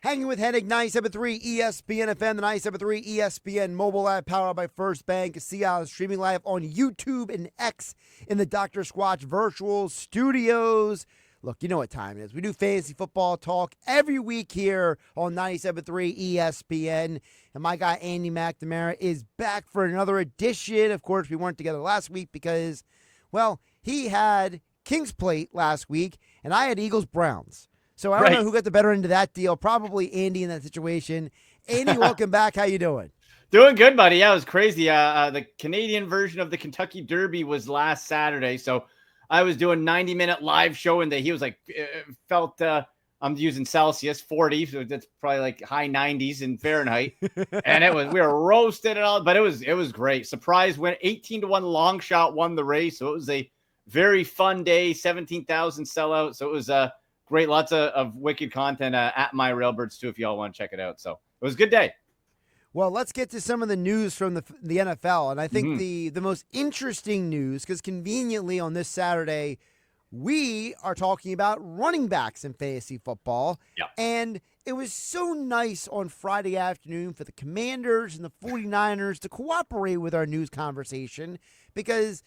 Hanging with Hennig, 97.3 ESPN FM, the 97.3 ESPN mobile app powered by First Bank. See us streaming live on YouTube and X in the Dr. Squatch virtual studios. Look, you know what time it is. We do fantasy football talk every week here on 97.3 ESPN. And my guy, Andy McNamara, is back for another edition. Of course, we weren't together last week because, well, he had Kings Plate last week, and I had Eagles-Browns. So I don't know who got the better end of that deal. Probably Andy in that situation. Andy, welcome back. How you doing? Doing good, buddy. Yeah, it was crazy. The Canadian version of the Kentucky Derby was last Saturday. So I was doing 90-minute live show, and he was like, felt, I'm using Celsius, 40. So that's probably like high 90s in Fahrenheit. And we were roasted and all, but it was great. Surprise win, 18-1 long shot won the race. So it was a very fun day, 17,000 sellout. So it was great. Lots of wicked content at my Railbirds too, if y'all want to check it out. So it was a good day. Well, let's get to some of the news from the NFL. And I think the most interesting news, because conveniently on this Saturday, we are talking about running backs in fantasy football. Yeah. And it was so nice on Friday afternoon for the Commanders and the 49ers to cooperate with our news conversation, because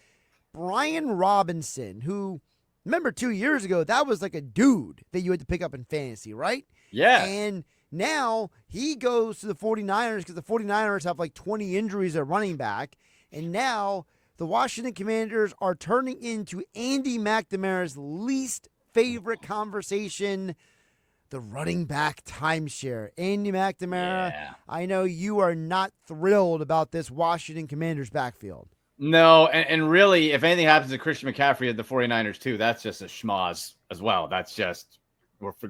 Brian Robinson, who, remember 2 years ago, that was like a dude that you had to pick up in fantasy, right? Yeah. And now he goes to the 49ers because the 49ers have like 20 injuries at running back. And now the Washington Commanders are turning into Andy McNamara's least favorite conversation, the running back timeshare. Andy McNamara, Yeah. I know you are not thrilled about this Washington Commanders backfield. No, and really, if anything happens to Christian McCaffrey at the 49ers too, that's just a schmoz as well. That's just,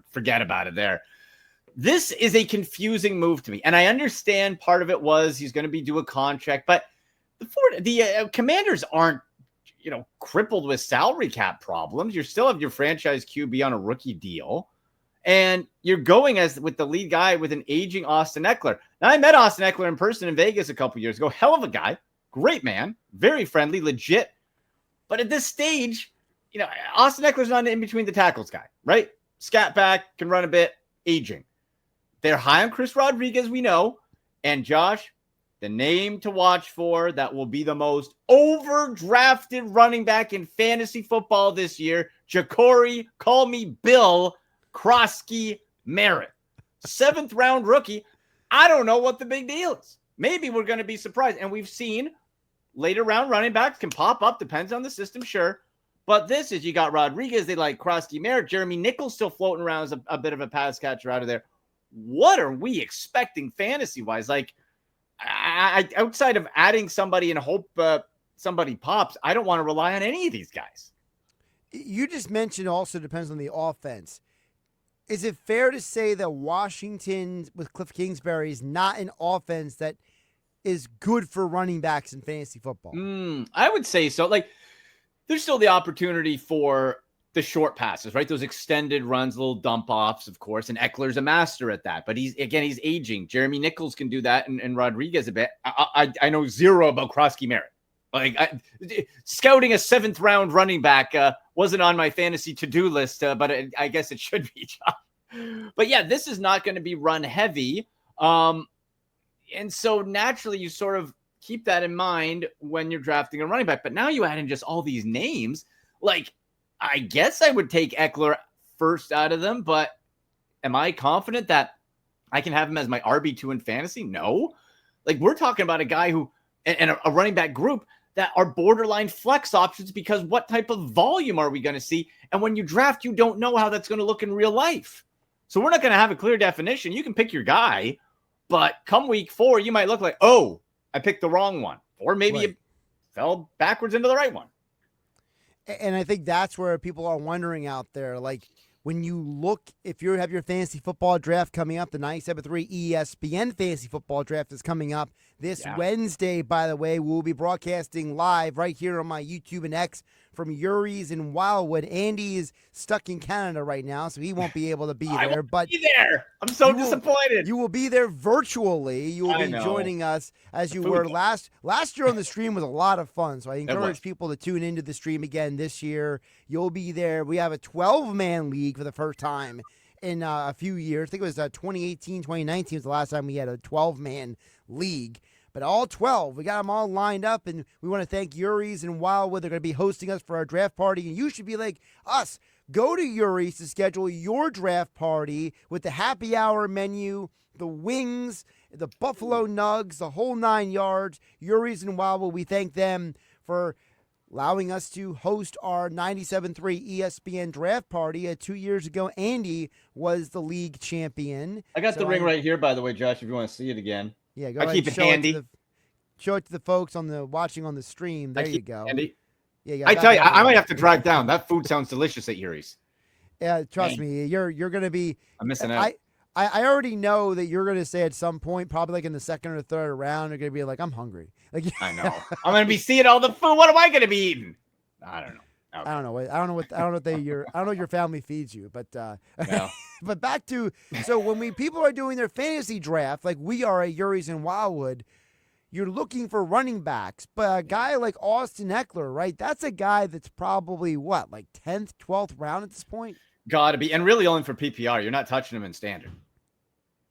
forget about it there. This is a confusing move to me. And I understand part of it was he's going to be due a contract, but the Commanders aren't, crippled with salary cap problems. You still have your franchise QB on a rookie deal. And you're going with the lead guy with an aging Austin Eckler. Now, I met Austin Eckler in person in Vegas a couple years ago. Hell of a guy. Great man, very friendly, legit. But at this stage, Austin Eckler's not an in-between the tackles guy, right? Scat back, can run a bit, aging. They're high on Chris Rodriguez, we know. And Josh, the name to watch for that will be the most overdrafted running back in fantasy football this year, Ja'Cory, call me Bill, Krosky Merritt. 7th round rookie. I don't know what the big deal is. Maybe we're going to be surprised. And we've seen later round running backs can pop up, depends on the system, sure. But this is, you got Rodriguez, they like Krosky Merritt, Jeremy Nichols still floating around as a bit of a pass catcher out of there. What are we expecting fantasy-wise? Like, I outside of adding somebody and hope somebody pops, I don't want to rely on any of these guys. You just mentioned also depends on the offense. Is it fair to say that Washington with Cliff Kingsbury is not an offense that is good for running backs in fantasy football? I would say so. Like, there's still the opportunity for the short passes, right? Those extended runs, little dump offs, of course. And Eckler's a master at that. But he's aging. Jeremy Nichols can do that, and Rodriguez a bit. I know zero about Krosky Merritt. Like, scouting a 7th round running back wasn't on my fantasy to-do list, but I guess it should be, Josh. But yeah, this is not going to be run heavy. And so naturally you sort of keep that in mind when you're drafting a running back. But now you add in just all these names. Like, I guess I would take Eckler first out of them, but am I confident that I can have him as my RB2 in fantasy? No. Like, we're talking about a guy who, and a running back group that are borderline flex options, because what type of volume are we going to see? And when you draft, you don't know how that's going to look in real life. So we're not going to have a clear definition. You can pick your guy, but come week 4, you might look like, oh, I picked the wrong one. Or maybe you fell backwards into the right one. And I think that's where people are wondering out there, like, when you look, if you have your fantasy football draft coming up, the 97.3 ESPN fantasy football draft is coming up this Wednesday, by the way. We'll be broadcasting live right here on my YouTube and X from Yuri's in Wildwood. Andy is stuck in Canada right now, so he won't be able to be there. I won't be there. I'm so disappointed. You will be there virtually. You will be joining us as you were last year on the stream. Was a lot of fun, so I encourage people to tune into the stream again this year. You'll be there. We have a 12-man league for the first time in a few years. I think it was 2018, 2019 was the last time we had a 12-man league. But all 12, we got them all lined up, and we want to thank Yuri's and Wildwood. They're going to be hosting us for our draft party, and you should be like us. Go to Yuri's to schedule your draft party with the happy hour menu, the wings, the buffalo nugs, the whole 9 yards. Yuri's and Wildwood, we thank them for allowing us to host our 97.3 ESPN draft party. 2 years ago, Andy was the league champion. I got the ring right here, by the way, Josh, if you want to see it again. Yeah, go I ahead. keep it handy. Show it to the folks watching on the stream. There you go. Handy. Yeah, I tell you, I might have to drive down. That food sounds delicious at Yuri's. Yeah, trust me, you're going to be. I'm missing out. I already know that you're going to say at some point, probably like in the second or third round, you're going to be like, I'm hungry. Like I know. I'm going to be seeing all the food. What am I going to be eating? I don't know. Okay. I don't know what your family feeds you, but No. but back to, so when people are doing their fantasy draft, like we are at Yuri's and Wildwood, you're looking for running backs, but a guy like Austin Eckler, right? That's a guy that's probably like 10th, 12th round at this point. Gotta be, and really only for PPR. You're not touching him in standard.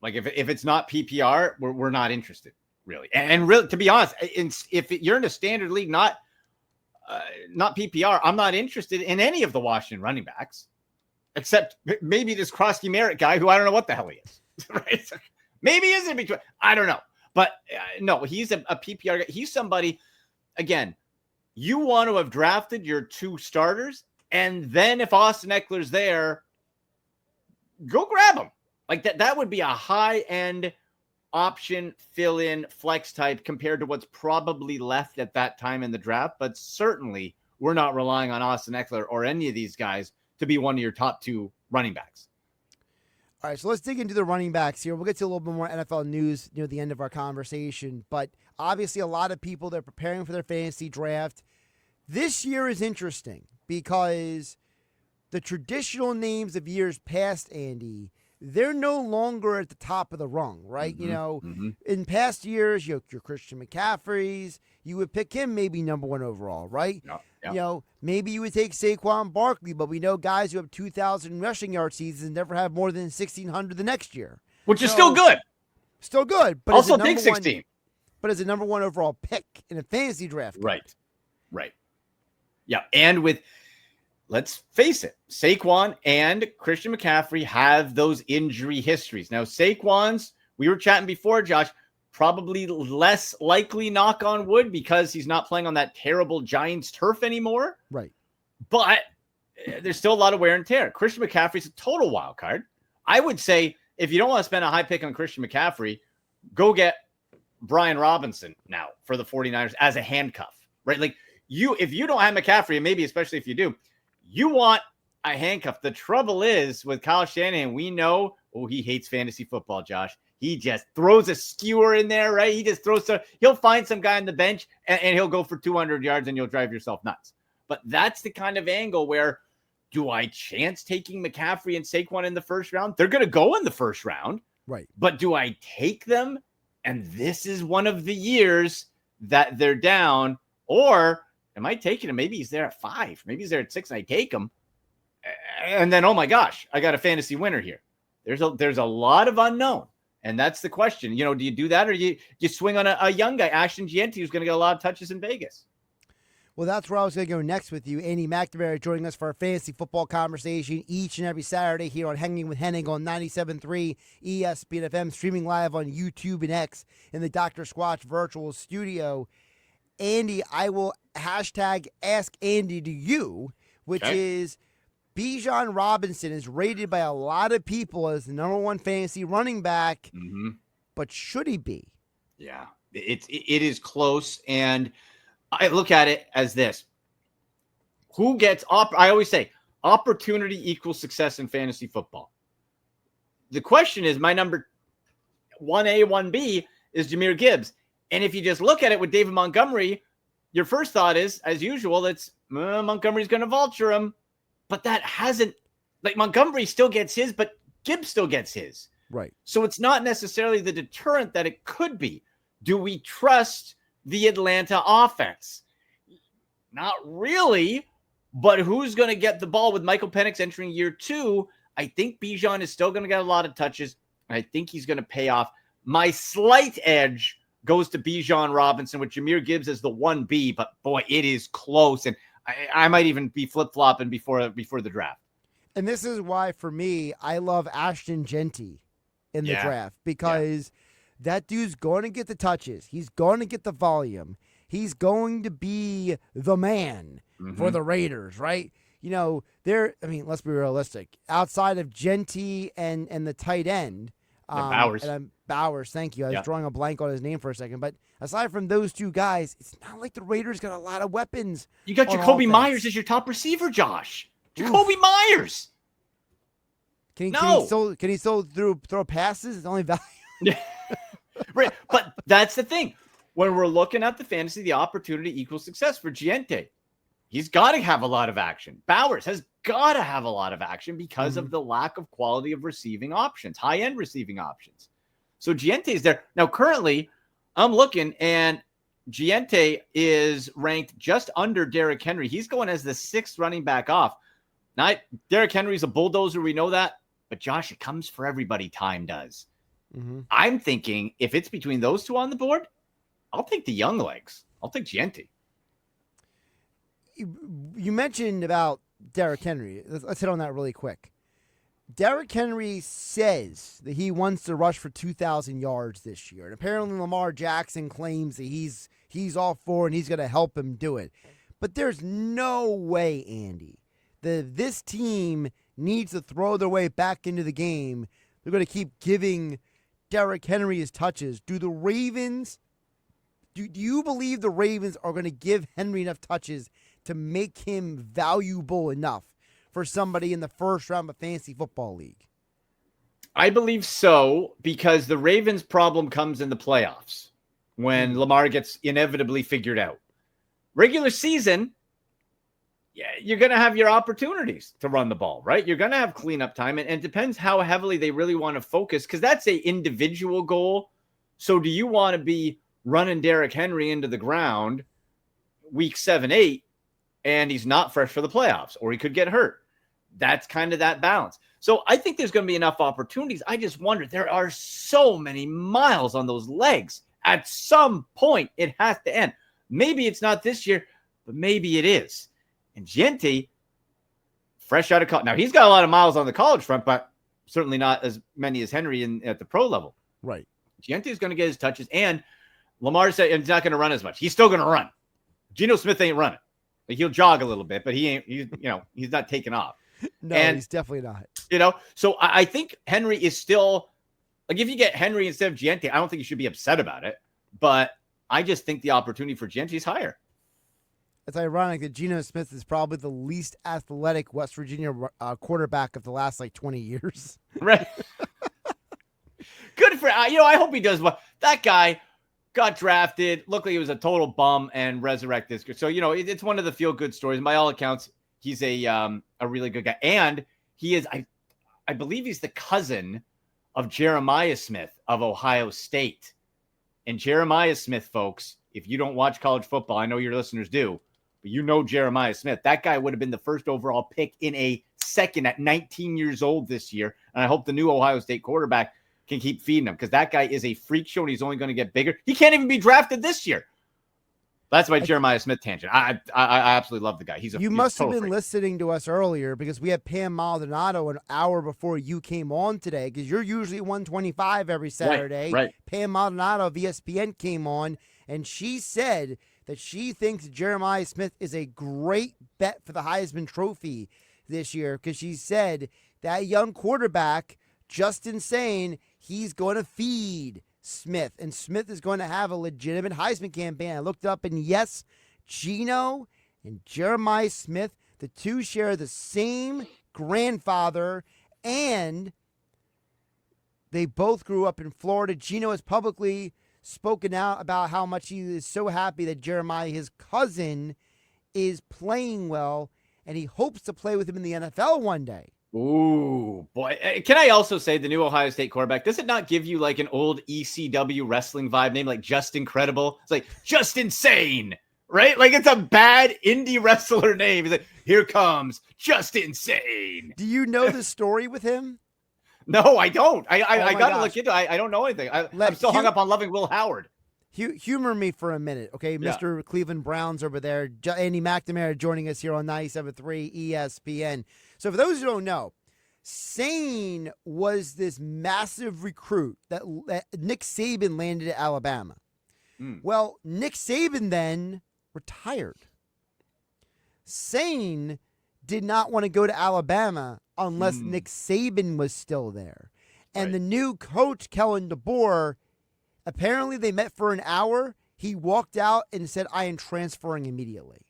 Like if it's not PPR, we're not interested really. And really, to be honest, if you're in a standard league, not PPR, I'm not interested in any of the Washington running backs, except maybe this Krosky Merritt guy who I don't know what the hell he is. Right? Maybe he is in between. I don't know. But no, he's a PPR guy. He's somebody, again, you want to have drafted your 2 starters, and then if Austin Eckler's there, go grab him. Like that would be a high-end option, fill-in, flex type compared to what's probably left at that time in the draft. But certainly, we're not relying on Austin Eckler or any of these guys to be one of your top 2 running backs. All right, so let's dig into the running backs here. We'll get to a little bit more NFL news near the end of our conversation. But obviously, a lot of people, they're preparing for their fantasy draft. This year is interesting because the traditional names of years past, Andy, they're no longer at the top of the rung, right? Mm-hmm. In past years, your Christian McCaffreys, you would pick him maybe number 1 overall, right? Yeah. Maybe you would take Saquon Barkley, but we know guys who have 2,000 rushing yard seasons never have more than 1,600 the next year. Which is still good. Still good. But Also take 16. But as a number 1 overall pick in a fantasy draft. Right. Yeah, and let's face it, Saquon and Christian McCaffrey have those injury histories. Now, Saquon's, we were chatting before, Josh, probably less likely, knock on wood, because he's not playing on that terrible Giants turf anymore. Right. But there's still a lot of wear and tear. Christian McCaffrey's a total wild card. I would say if you don't want to spend a high pick on Christian McCaffrey, go get Brian Robinson now for the 49ers as a handcuff, right? Like if you don't have McCaffrey, and maybe especially if you do, you want a handcuff. The trouble is with Kyle Shanahan, we know, he hates fantasy football, Josh. He just throws a skewer in there, right? He just he'll find some guy on the bench and he'll go for 200 yards and you'll drive yourself nuts. But that's the kind of angle where, do I chance taking McCaffrey and Saquon in the first round? They're going to go in the first round. Right. But do I take them? And this is one of the years that they're down. Or am I taking him? Maybe he's there at 5. Maybe he's there at 6 and I take him. And then, oh my gosh, I got a fantasy winner here. There's a lot of unknown. And that's the question. Do you do that or you swing on a young guy, Ashton Gianti, who's going to get a lot of touches in Vegas? Well, that's where I was going to go next with you. Andy McNamara joining us for our fantasy football conversation each and every Saturday here on Hanging with Hennig on 97.3 ESPN FM, streaming live on YouTube and X in the Dr. Squatch virtual studio. Andy, I will hashtag Ask Andy to you, which is Bijan Robinson is rated by a lot of people as the number 1 fantasy running back, but should he be? Yeah, it is close, and I look at it as this. Who gets I always say opportunity equals success in fantasy football. The question is, my number 1A, 1B is Jahmyr Gibbs. And if you just look at it with David Montgomery, your first thought is, as usual, it's Montgomery's going to vulture him. But that hasn't, Montgomery still gets his, but Gibbs still gets his. Right. So it's not necessarily the deterrent that it could be. Do we trust the Atlanta offense? Not really, but who's going to get the ball with Michael Penix entering year 2? I think Bijan is still going to get a lot of touches. I think he's going to pay off. My slight edge goes to Bijan Robinson with Jahmyr Gibbs as the 1B, but boy, it is close. And I might even be flip-flopping before the draft. And this is why, for me, I love Ashton Genty in the draft, because that dude's going to get the touches. He's going to get the volume. He's going to be the man for the Raiders, right? You know, let's be realistic. Outside of Genty and the tight end, Bowers. Bowers, thank you. I was drawing a blank on his name for a second. But aside from those two guys, it's not like the Raiders got a lot of weapons. You got Jacoby Myers as your top receiver, Josh. Jacoby Myers. Can he still throw passes? It's only value. Right. But that's the thing. When we're looking at the fantasy, the opportunity equals success for Giente. He's got to have a lot of action. Bowers has got to have a lot of action because of the lack of quality of receiving options, high-end receiving options. So Giente is there. Now, currently, I'm looking, and Giente is ranked just under Derrick Henry. He's going as the 6th running back off. Now, Derrick Henry's a bulldozer. We know that. But, Josh, it comes for everybody. Time does. I'm thinking if it's between those two on the board, I'll take the young legs. I'll take Giente. You mentioned about Derrick Henry. Let's hit on that really quick. Derrick Henry says that he wants to rush for 2,000 yards this year. And apparently Lamar Jackson claims that he's all for and he's going to help him do it. But there's no way, Andy, that this team needs to throw their way back into the game. They're going to keep giving Derrick Henry his touches. Do you believe the Ravens are going to give Henry enough touches to make him valuable enough for somebody in the first round of a fantasy football league? I believe so, because the Ravens' problem comes in the playoffs when Lamar gets inevitably figured out. Regular season, you're going to have your opportunities to run the ball, right? You're going to have cleanup time, and it depends how heavily they really want to focus, because that's an individual goal. So do you want to be running Derrick Henry into the ground week 7, 8, and he's not fresh for the playoffs, or he could get hurt? That's kind of that balance. So I think there's going to be enough opportunities. I just wonder, there are so many miles on those legs. At some point, it has to end. Maybe it's not this year, but maybe it is. And Giente, fresh out of college. Now, he's got a lot of miles on the college front, but certainly not as many as Henry at the pro level. Right. Giente is going to get his touches, and Lamar said he's not going to run as much. He's still going to run. Geno Smith ain't running. Like, he'll jog a little bit, but he's not taking off. No, he's definitely not. So I think Henry is still, like, if you get Henry instead of Giente, I don't think you should be upset about it. But I just think the opportunity for Giente is higher. It's ironic that Geno Smith is probably the least athletic West Virginia quarterback of the last 20 years. Right. Good for I hope he does well. That guy got drafted, looked like he was a total bum, and resurrected this. So it's one of the feel good stories. By all accounts, he's a really good guy, and he is I believe he's the cousin of Jeremiah Smith of Ohio State. And Jeremiah Smith, folks, if you don't watch college football, I know your listeners do, but you know Jeremiah Smith. That guy would have been the first overall pick in a second at 19 years old this year. And I hope the new Ohio State quarterback can keep feeding him, because that guy is a freak show and he's only going to get bigger. He can't even be drafted this year. That's my Jeremiah Smith tangent. I absolutely love the guy. You must have been listening to us earlier, because we had Pam Maldonado an hour before you came on today, because you're usually 125 every Saturday. Right. Pam Maldonado of ESPN came on, and she said that she thinks Jeremiah Smith is a great bet for the Heisman Trophy this year, because she said that young quarterback, Justin saying he's going to feed Smith, and Smith is going to have a legitimate Heisman campaign. I looked up, and yes, Geno and Jeremiah Smith, the two share the same grandfather, and they both grew up in Florida. Geno has publicly spoken out about how much he is so happy that Jeremiah, his cousin, is playing well, and he hopes to play with him in the NFL one day. Ooh, boy. Can I also say the new Ohio State quarterback, does it not give you like an old ECW wrestling vibe name, like Just Incredible? It's like Just Insane, right? Like it's a bad indie wrestler name. He's like, here comes Just Insane. Do you know the story with him? No, I don't. I my got to gosh. look into it. I don't know anything. I'm still hung up on loving Will Howard. Humor me for a minute, okay? Yeah. Mr. Cleveland Browns over there. Andy McNamara joining us here on 97.3 ESPN. So for those who don't know, Sane was this massive recruit that Nick Saban landed at Alabama. Well, Nick Saban then retired. Sane did not want to go to Alabama unless Nick Saban was still there. And the new coach, Kellen DeBoer, apparently they met for an hour. He walked out and said, I am transferring immediately.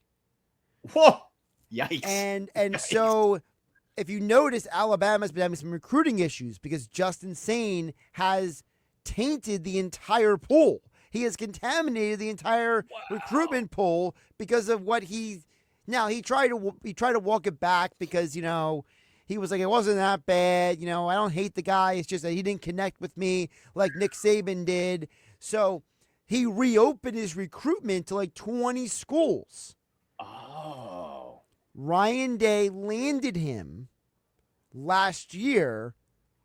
Whoa. Yikes. And so if you notice, Alabama's been having some recruiting issues because Justin Sane has tainted the entire pool. He has contaminated the entire recruitment pool because of what he tried to walk it back because, you know, he was like, it wasn't that bad. You know, I don't hate the guy. It's just that he didn't connect with me like Nick Saban did. So he reopened his recruitment to like 20 schools. Oh. Ryan Day landed him last year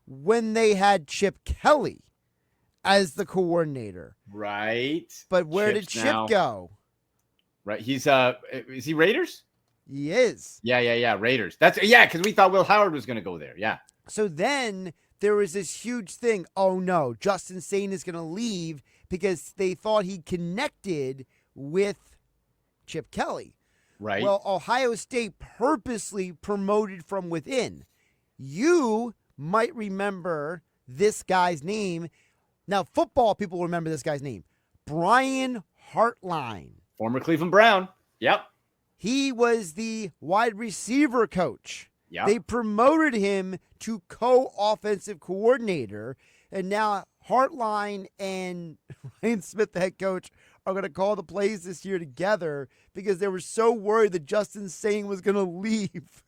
when they had Chip Kelly as the coordinator. Right. But where did Chip go? Right. He's is he Raiders? He is. Yeah. Raiders. Because we thought Will Howard was going to go there. Yeah. So then there was this huge thing. Oh no, Justin Sane is going to leave because they thought he connected with Chip Kelly. Right. Well, Ohio State purposely promoted from within. You might remember this guy's name. Now, football people remember this guy's name. Brian Hartline. Former Cleveland Brown. Yep. He was the wide receiver coach. Yep. They promoted him to co-offensive coordinator, and now Hartline and Ryan Smith, the head coach, are going to call the plays this year together because they were so worried that Justin Sane was going to leave.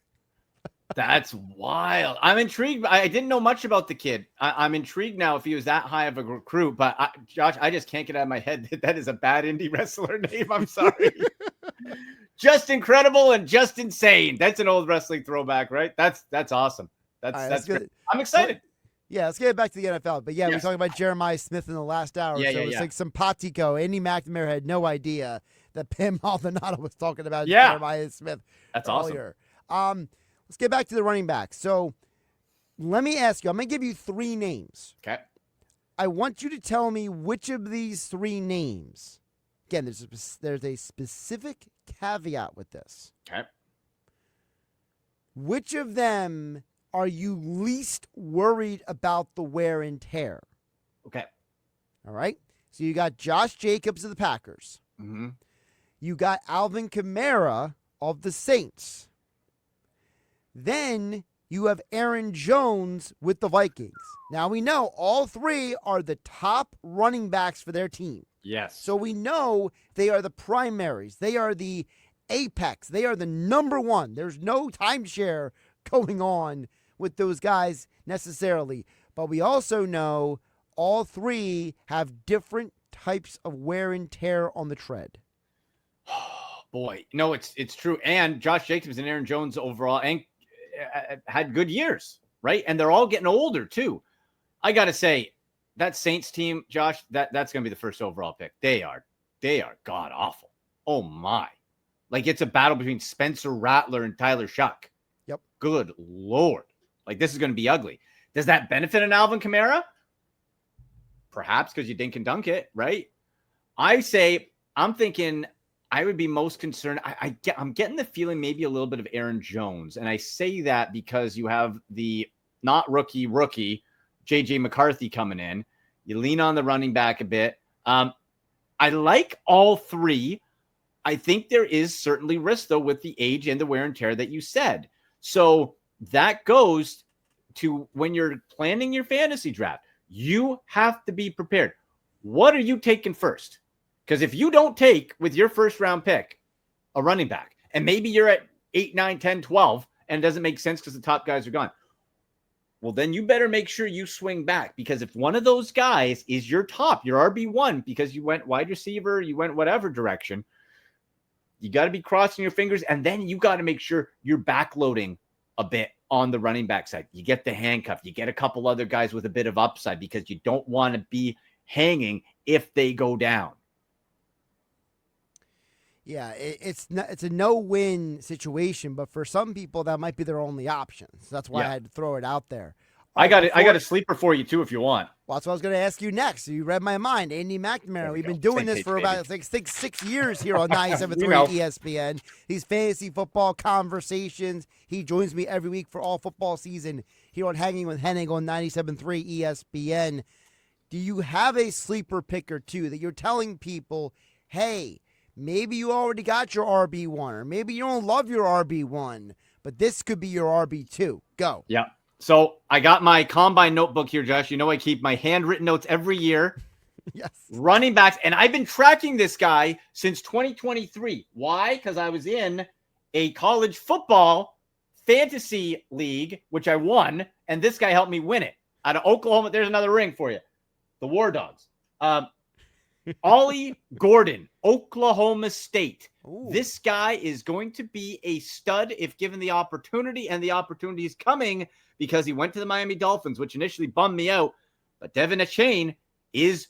That's wild. I'm intrigued. I didn't know much about the kid. I'm intrigued now if he was that high of a recruit. But Josh, I just can't get out of my head that is a bad indie wrestler name. I'm sorry. Just incredible and just insane. That's an old wrestling throwback, right? That's awesome. That's good. I'm excited. Yeah, let's get back to the NFL. But yeah, we were talking about Jeremiah Smith in the last hour. It's like simpatico. Andy McNamara had no idea that Pam Maldonado was talking about Jeremiah Smith. That's earlier. Awesome. Let's get back to the running back. So let me ask you, I'm going to give you 3 names. Okay. I want you to tell me which of these 3 names. Again, there's a specific caveat with this. Okay. Which of them are you least worried about the wear and tear? Okay. All right. So you got Josh Jacobs of the Packers. Mm-hmm. You got Alvin Kamara of the Saints. Then you have Aaron Jones with the Vikings. Now we know all 3 are the top running backs for their team. Yes. So we know they are the primaries. They are the apex. They are the number 1. There's no timeshare going on with those guys necessarily. But we also know all 3 have different types of wear and tear on the tread. Boy, no, it's true. And Josh Jacobs and Aaron Jones overall had good years, right? And they're all getting older too. I got to say, that Saints team, Josh, that's going to be the first overall pick. They are god awful. Oh my. Like it's a battle between Spencer Rattler and Tyler Shuck. Yep. Good Lord. Like this is going to be ugly. Does that benefit an Alvin Kamara? Perhaps because you dink and dunk it, right? I'm thinking I would be most concerned. I'm getting the feeling maybe a little bit of Aaron Jones. And I say that because you have the not rookie, JJ McCarthy coming in. You lean on the running back a bit. I like all 3. I think there is certainly risk, though, with the age and the wear and tear that you said. So that goes to when you're planning your fantasy draft, you have to be prepared. What are you taking first? Because if you don't take with your first round pick a running back, and maybe you're at 8, 9, 10, 12, and it doesn't make sense because the top guys are gone, well, then you better make sure you swing back. Because if one of those guys is your top, your RB1, because you went wide receiver, you went whatever direction, You got to be crossing your fingers, and then you got to make sure you're backloading a bit on the running back side. You get the handcuff. You get a couple other guys with a bit of upside because you don't want to be hanging if they go down. Yeah, it's a no-win situation, but for some people that might be their only option. So that's why I had to throw it out there. I got a sleeper for you too if you want. Well, that's what I was going to ask you next. You read my mind. Andy McNamara. We've been doing this for about 6 years here on 97.3 ESPN. These fantasy football conversations. He joins me every week for all football season here on Hanging with Hennig on 97.3 ESPN. Do you have a sleeper pick or two that you're telling people, hey, maybe you already got your RB1, or maybe you don't love your RB1, but this could be your RB2. Go. Yeah. So I got my combine notebook here, Josh. You know I keep my handwritten notes every year. Yes. Running backs. And I've been tracking this guy since 2023. Why? Because I was in a college football fantasy league, which I won, and this guy helped me win it. Out of Oklahoma, there's another ring for you. The War Dogs. Ollie Gordon, Oklahoma State. Ooh. This guy is going to be a stud if given the opportunity, and the opportunity is coming because he went to the Miami Dolphins, which initially bummed me out. But Devin Achane is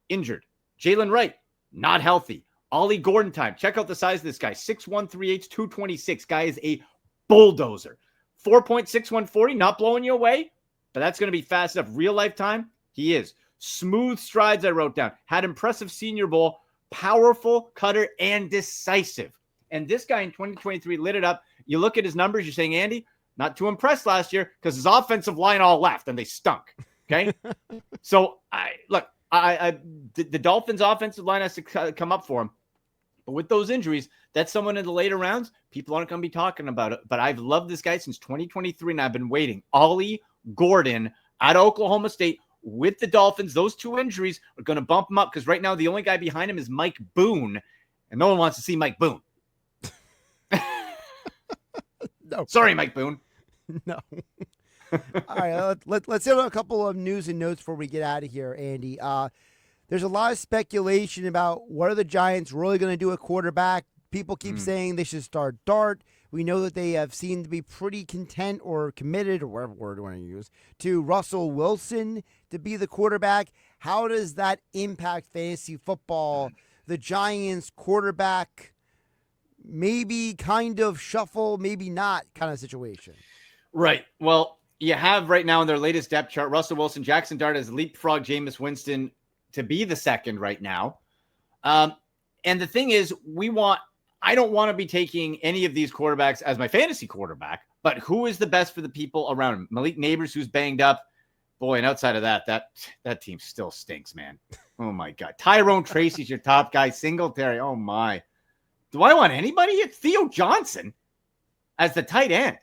injured. Jalen Wright, not healthy. Ollie Gordon time. Check out the size of this guy. 6'1", 3/8", 226. Guy is a bulldozer. 4.6140, not blowing you away, but that's going to be fast enough. Real life time, he is. Smooth strides, I wrote down. Had impressive Senior Bowl. Powerful, cutter, and decisive. And this guy in 2023 lit it up. You look at his numbers, you're saying, Andy, not too impressed last year because his offensive line all left and they stunk. Okay? So, the Dolphins' offensive line has to come up for him. But with those injuries, that's someone in the later rounds. People aren't going to be talking about it. But I've loved this guy since 2023, and I've been waiting. Ollie Gordon out of Oklahoma State with the Dolphins. Those two injuries are going to bump him up because right now the only guy behind him is Mike Boone, and no one wants to see Mike Boone. No. Sorry, Mike Boone. No. All right, let's hit on a couple of news and notes before we get out of here, Andy. There's a lot of speculation about what are the Giants really going to do at quarterback. People keep saying they should start Dart. We know that they have seemed to be pretty content or committed, or whatever word you want to use, to Russell Wilson to be the quarterback. How does that impact fantasy football? The Giants quarterback, maybe kind of shuffle, maybe not kind of situation. Right. Well, you have right now in their latest depth chart, Russell Wilson, Jackson Dart has leapfrogged Jameis Winston to be the second right now. And the thing is, I don't want to be taking any of these quarterbacks as my fantasy quarterback, but who is the best for the people around him? Malik Neighbors, who's banged up. Boy, and outside of that team still stinks, man. Oh, my God. Tyrone Tracy's your top guy. Singletary. Oh, my. Do I want anybody? It's Theo Johnson as the tight end.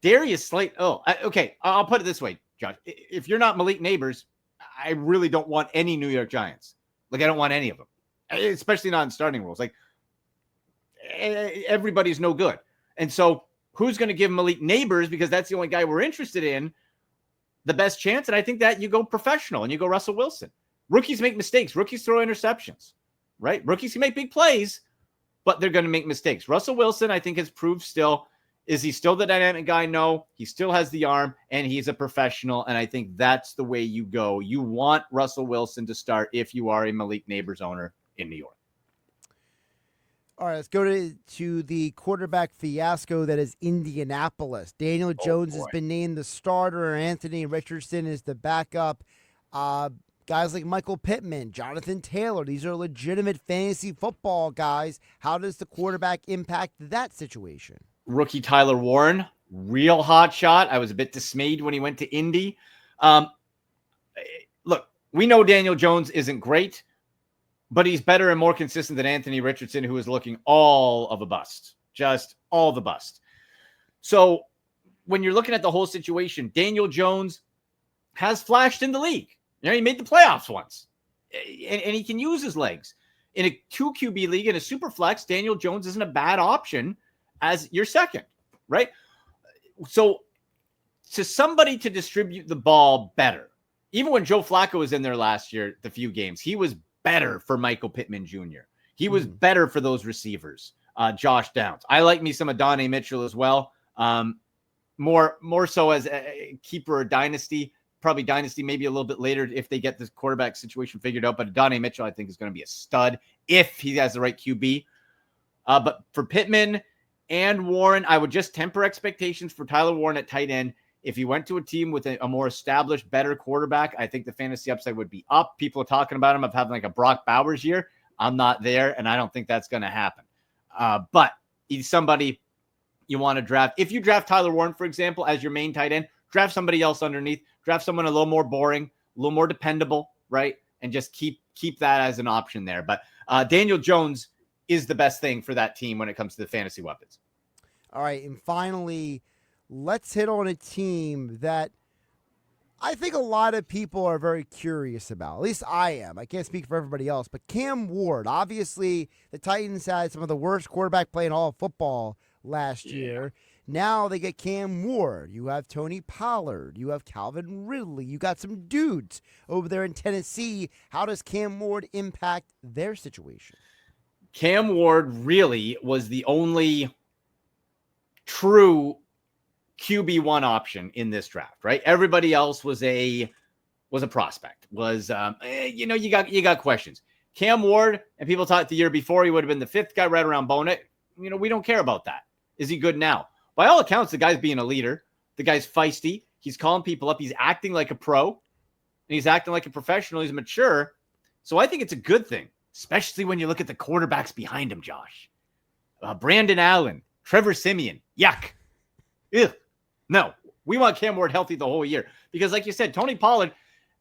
Darius Slate. Okay. I'll put it this way, Josh. If you're not Malik Neighbors, I really don't want any New York Giants. Like, I don't want any of them, especially not in starting roles. Like, everybody's no good. And so who's going to give Malik Neighbors, because that's the only guy we're interested in, the best chance? And I think that you go professional and you go Russell Wilson. Rookies make mistakes. Rookies throw interceptions, right? Rookies can make big plays, but they're going to make mistakes. Russell Wilson, I think, has proved still. Is he still the dynamic guy? No. He still has the arm, and he's a professional, and I think that's the way you go. You want Russell Wilson to start if you are a Malik Neighbors owner in New York. All right, let's go to the quarterback fiasco that is Indianapolis. Daniel Jones has been named the starter. Anthony Richardson is the backup. Guys like Michael Pittman, Jonathan Taylor, these are legitimate fantasy football guys. How does the quarterback impact that situation? Rookie Tyler Warren, real hot shot. I was a bit dismayed when he went to Indy. Look, we know Daniel Jones isn't great, but he's better and more consistent than Anthony Richardson, who is looking all of a bust, just all the bust. So when you're looking at the whole situation, Daniel Jones has flashed in the league. You know, he made the playoffs once, and he can use his legs. In a 2 QB league, in a super flex, Daniel Jones isn't a bad option as your second, right? So to somebody to distribute the ball better, even when Joe Flacco was in there last year, the few games, he was better for Michael Pittman Jr. He was better for those receivers. Josh Downs. I like me some Adonai Mitchell as well. More so as a keeper or dynasty, probably dynasty maybe a little bit later if they get this quarterback situation figured out. But Adonai Mitchell, I think, is going to be a stud if he has the right QB. But for Pittman and Warren, I would just temper expectations for Tyler Warren at tight end. If he went to a team with a more established, better quarterback, I think the fantasy upside would be up. People are talking about him of having like a Brock Bowers year. I'm not there, and I don't think that's going to happen. But he's somebody you want to draft. If you draft Tyler Warren, for example, as your main tight end, draft somebody else underneath. Draft someone a little more boring, a little more dependable, right? And just keep that as an option there. But Daniel Jones is the best thing for that team when it comes to the fantasy weapons. All right, and finally, let's hit on a team that I think a lot of people are very curious about. At least I am. I can't speak for everybody else. But Cam Ward, obviously the Titans had some of the worst quarterback play in all of football last year. Now they get Cam Ward. You have Tony Pollard. You have Calvin Ridley. You got some dudes over there in Tennessee. How does Cam Ward impact their situation? Cam Ward really was the only true QB1 option in this draft, right? Everybody else was a prospect. You got questions. Cam Ward, and people thought the year before he would have been the fifth guy right around Bonnet. We don't care about that. Is he good now? By all accounts, the guy's being a leader. The guy's feisty. He's calling people up. He's acting like a pro, and he's acting like a professional. He's mature. So I think it's a good thing, especially when you look at the quarterbacks behind him, Josh. Brandon Allen, Trevor Siemian. Yuck. Ugh. No, we want Cam Ward healthy the whole year because, like you said, Tony Pollard,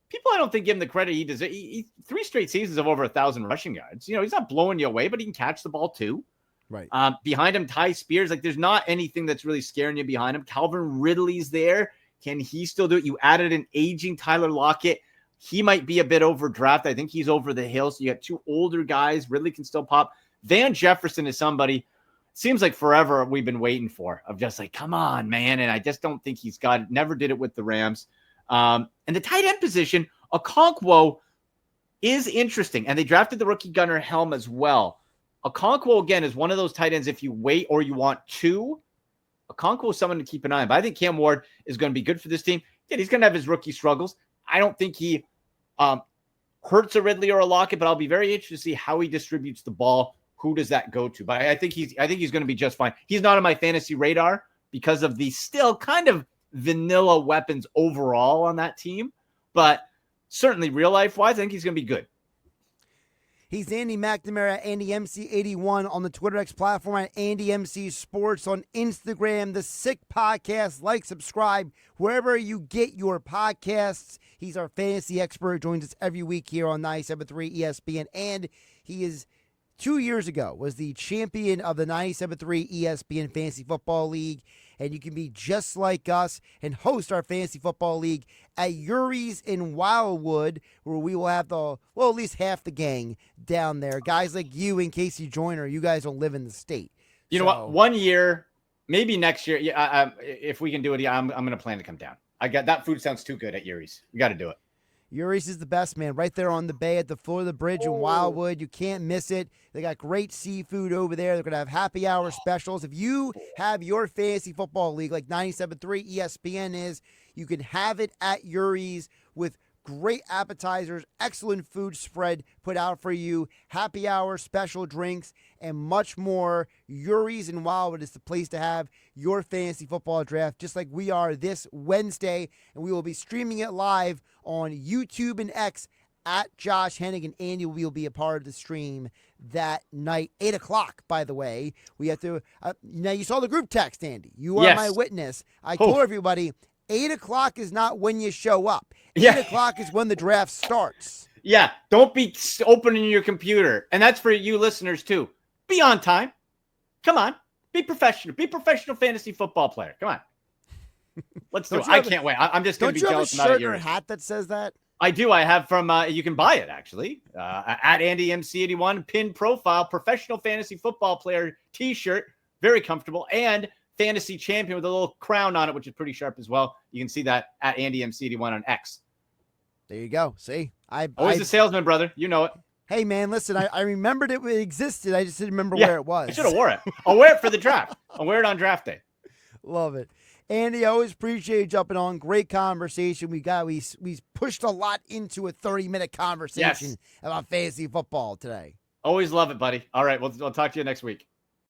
people I don't think give him the credit he deserves. He 3 straight seasons of over 1,000 rushing yards. He's not blowing you away, but he can catch the ball too. Right. Behind him, Ty Spears. There's not anything that's really scaring you behind him. Calvin Ridley's there. Can he still do it? You added an aging Tyler Lockett. He might be a bit overdrafted. I think he's over the hill. So you got 2 older guys. Ridley can still pop. Van Jefferson is somebody, seems like forever we've been waiting for, of just like, come on, man. And I just don't think he's got it. Never did it with the Rams. And the tight end position, Okonkwo is interesting. And they drafted the rookie gunner Helm as well. Okonkwo, again, is one of those tight ends if you wait or you want 2. Okonkwo is someone to keep an eye on. But I think Cam Ward is going to be good for this team. Yeah, he's going to have his rookie struggles. I don't think he hurts a Ridley or a Lockett, but I'll be very interested to see how he distributes the ball. Who does that go to? But I think he's going to be just fine. He's not on my fantasy radar because of the still kind of vanilla weapons overall on that team. But certainly real life wise, I think he's going to be good. He's Andy McNamara, AndyMC81 on the Twitter X platform, at AndyMC Sports on Instagram. The Sick Podcast. Like, subscribe, wherever you get your podcasts. He's our fantasy expert. Joins us every week here on 97.3 ESPN. And he is, 2 years ago, was the champion of the 97.3 ESPN Fantasy Football League. And you can be just like us and host our Fantasy Football League at Yuri's in Wildwood, where we will have at least half the gang down there. Guys like you and Casey Joyner, you guys don't live in the state. You know what? One year, maybe next year, if we can do it, I'm going to plan to come down. That food sounds too good at Yuri's. We got to do it. Yuri's is the best, man. Right there on the bay at the foot of the bridge in Wildwood. You can't miss it. They got great seafood over there. They're going to have happy hour specials. If you have your fantasy football league like 97.3 ESPN is, you can have it at Yuri's with great appetizers, excellent food spread put out for you, happy hour, special drinks, and much more. Yuri's in Wildwood is the place to have your fantasy football draft, just like we are this Wednesday, and we will be streaming it live on YouTube and X at Josh Hennig, and Andy will be a part of the stream that night, 8 o'clock, by the way. We have to, now you saw the group text, Andy. You are my witness. I told everybody, 8 o'clock is not when you show up. 8 o'clock is when the draft starts. Yeah, don't be opening your computer. And that's for you listeners, too. Be on time. Come on. Be professional. Be a professional fantasy football player. Come on. Let's do it. I can't wait. I'm just going to be jealous about it. Don't you have a shirt or hat that says that? I do. I have from, you can buy it, actually. At AndyMC81, pin profile, professional fantasy football player t-shirt. Very comfortable. And fantasy champion with a little crown on it, which is pretty sharp as well. You can see that at AndyMC81 on X. There you go. See? Always a salesman, brother. You know it. Hey, man, listen, I remembered it existed. I just didn't remember Yeah, where it was. I should have wore it. I'll wear it for the draft. I'll wear it on draft day. Love it. Andy, I always appreciate you jumping on. Great conversation. We pushed a lot into a 30-minute conversation about fantasy football today. Always love it, buddy. All right, I'll talk to you next week.